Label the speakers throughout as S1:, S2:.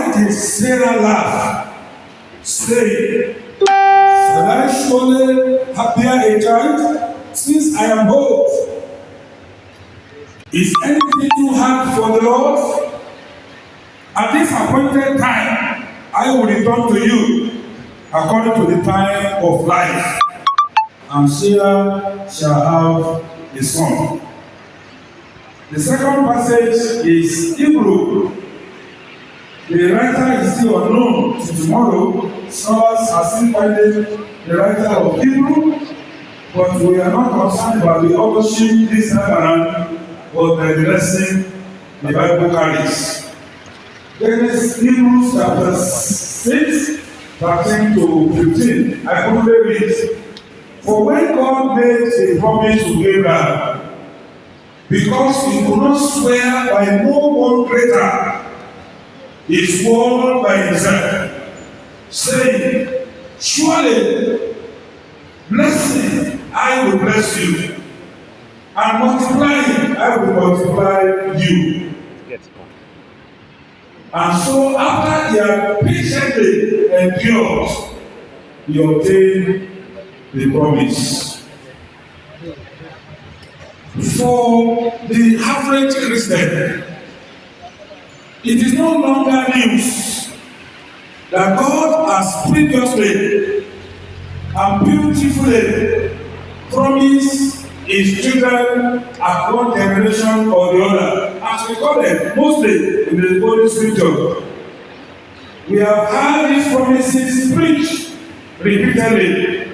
S1: Why did Sarah laugh, saying, shall I surely bear a child, since I am old? Is anything too hard for the Lord? At this appointed time, I will return to you according to the time of life, and Sarah shall have a son. The second passage is Hebrew. The writer is still unknown to tomorrow. Scholars are still finding the writer of Hebrew, but we are not concerned about the authorship this time around, but by the lesson the Bible carries. There is Hebrews chapter 6, 13 to 15. I couldn't read. For when God made a promise to Abraham, because he could not swear by no one greater, he swore by himself, saying, surely, blessing I will bless you, and multiplying I will multiply you. And so after he had patiently endured, he obtained the promise. For the average Christian, it is no longer news that God has previously and beautifully promised his children at one generation or the other, as recorded mostly in the Holy Scripture. We have heard these promises preached repeatedly.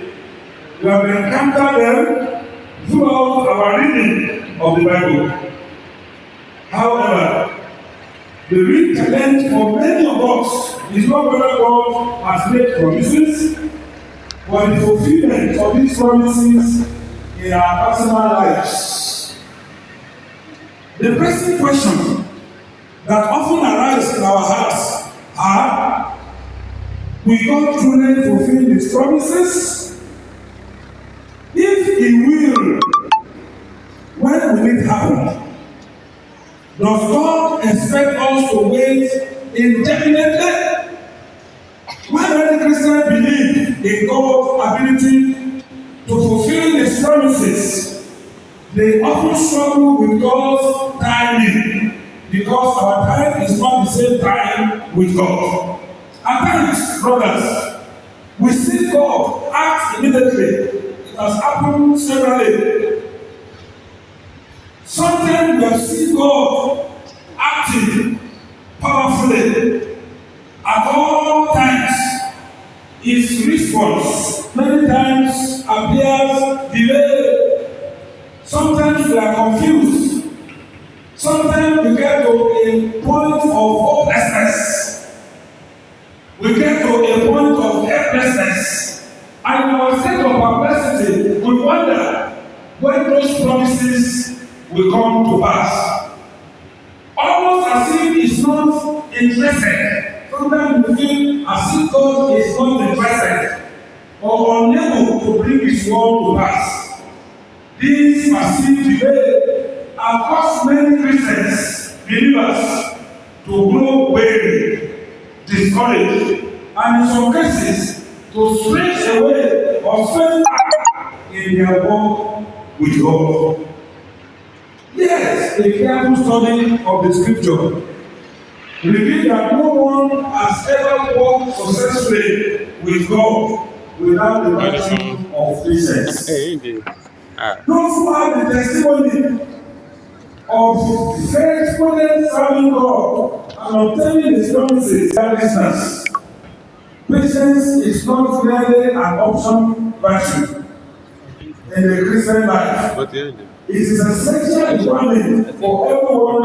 S1: We have encountered them throughout our reading of the Bible. However, the real challenge for many of us is not whether God has made promises, but the fulfillment of these promises in our personal lives. The pressing question that often arises in our hearts are, will God truly fulfill his promises? If he will, when will it happen? Does God expect us to wait indefinitely? When many Christians believe in God's ability to fulfill his promises, they often struggle with God's timing, because our time is not the same time with God. At times, brothers, we see God act immediately. It has happened severally. Sometimes we have seen God acting powerfully at all times. His response many times appears delayed. Sometimes we are confused. Sometimes we get to a point of hopelessness. We get to a point of helplessness. And in our state of perplexity, we wonder when those promises will come to pass. Almost as if it's not interested. Sometimes we feel as if God is not interested or unable to bring his word to pass. This massive delay has caused many Christians, believers, to grow weary, discouraged, and in some cases, to stretch away or fail in their walk with God. Yes, a careful study of the scripture reveals that no one has ever walked successfully with God without the virtue of patience. Those who have the testimony of faithfully serving God and obtaining his promises are listeners. Patience is not really an option virtue in the Christian life. It is essential requirement for everyone